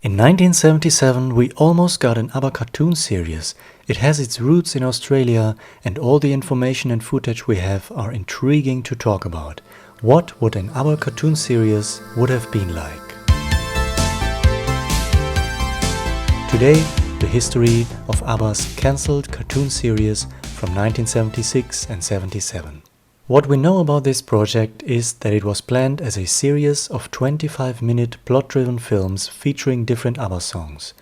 In 1977 we almost got an ABBA cartoon series. It has its roots in Australia and all the information and footage we have are intriguing to talk about. What would an ABBA cartoon series would have been like? Today, the history of ABBA's cancelled cartoon series from 1976 and 77. What we know about this project is that it was planned as a series of 25-minute plot-driven films featuring different ABBA songs.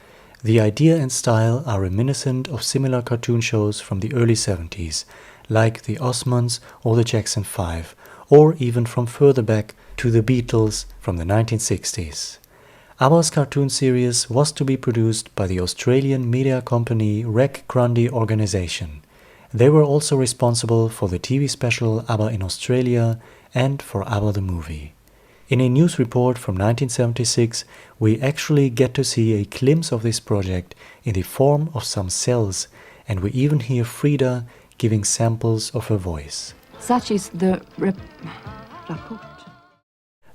The idea and style are reminiscent of similar cartoon shows from the early 70s, like the Osmonds or the Jackson 5, or even from further back to the Beatles from the 1960s. ABBA's cartoon series was to be produced by the Australian media company Rec Grundy Organisation. They were also responsible for the TV special ABBA in Australia and for ABBA the movie. In a news report from 1976, we actually get to see a glimpse of this project in the form of some cells, and we even hear Frida giving samples of her voice. Such is the report.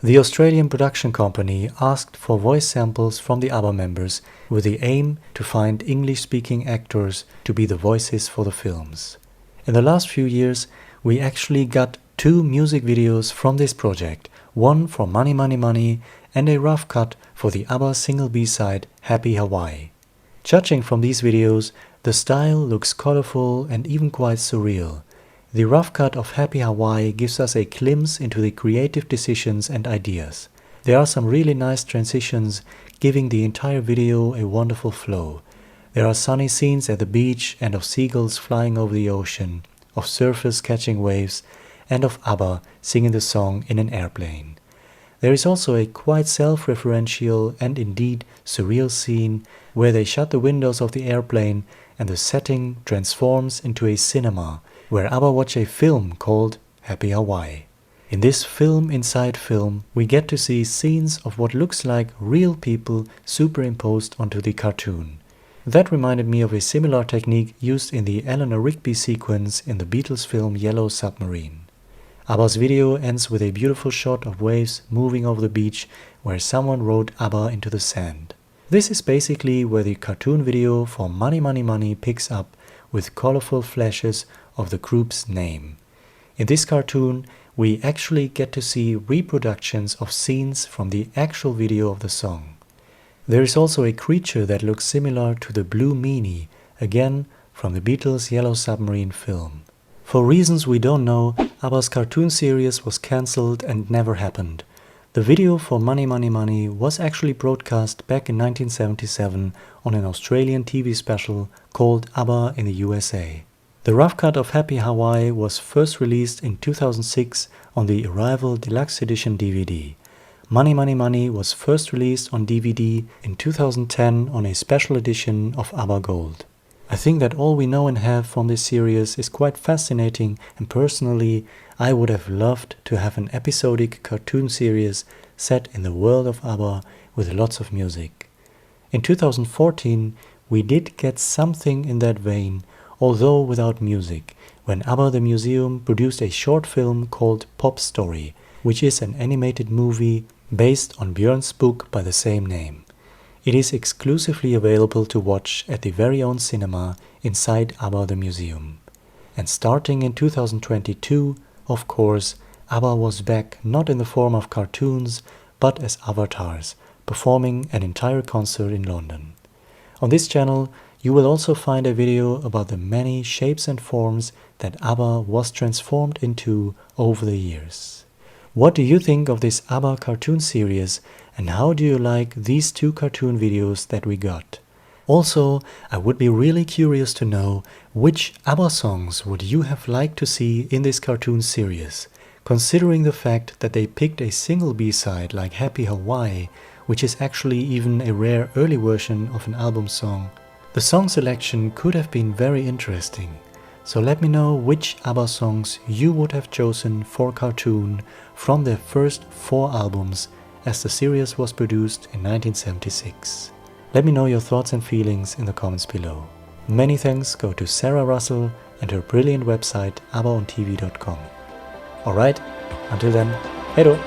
The Australian production company asked for voice samples from the ABBA members with the aim to find English-speaking actors to be the voices for the films. In the last few years, we actually got 2 music videos from this project, one for Money Money Money and a rough cut for the ABBA single B-side Happy Hawaii. Judging from these videos, the style looks colorful and even quite surreal. The rough cut of Happy Hawaii gives us a glimpse into the creative decisions and ideas. There are some really nice transitions, giving the entire video a wonderful flow. There are sunny scenes at the beach and of seagulls flying over the ocean, of surfers catching waves, and of ABBA singing the song in an airplane. There is also a quite self-referential and indeed surreal scene where they shut the windows of the airplane and the setting transforms into a cinema, where ABBA watch a film called Happy Hawaii. In this film inside film, we get to see scenes of what looks like real people superimposed onto the cartoon. That reminded me of a similar technique used in the Eleanor Rigby sequence in the Beatles film Yellow Submarine. ABBA's video ends with a beautiful shot of waves moving over the beach where someone wrote ABBA into the sand. This is basically where the cartoon video for Money Money Money picks up, with colorful flashes of the group's name. In this cartoon, we actually get to see reproductions of scenes from the actual video of the song. There is also a creature that looks similar to the Blue Meanie, again from the Beatles' Yellow Submarine film. For reasons we don't know, ABBA's cartoon series was cancelled and never happened. The video for Money Money Money was actually broadcast back in 1977 on an Australian TV special called ABBA in the USA. The rough cut of Happy Hawaii was first released in 2006 on the Arrival Deluxe Edition DVD. Money Money Money was first released on DVD in 2010 on a special edition of ABBA Gold. I think that all we know and have from this series is quite fascinating, and personally I would have loved to have an episodic cartoon series set in the world of ABBA with lots of music. In 2014 we did get something in that vein, although without music, when ABBA the Museum produced a short film called Pop Story, which is an animated movie based on Björn's book by the same name. It is exclusively available to watch at the very own cinema inside ABBA the Museum. And starting in 2022, of course, ABBA was back not in the form of cartoons, but as avatars, performing an entire concert in London. On this channel, you will also find a video about the many shapes and forms that ABBA was transformed into over the years. What do you think of this ABBA cartoon series, and how do you like these 2 cartoon videos that we got? Also, I would be really curious to know which ABBA songs would you have liked to see in this cartoon series, considering the fact that they picked a single B-side like Happy Hawaii, which is actually even a rare early version of an album song. The song selection could have been very interesting. So let me know which ABBA songs you would have chosen for cartoon from their first 4 albums, as the series was produced in 1976. Let me know your thoughts and feelings in the comments below. Many thanks go to Sarah Russell and her brilliant website abbaontv.com. Alright, until then, hey do!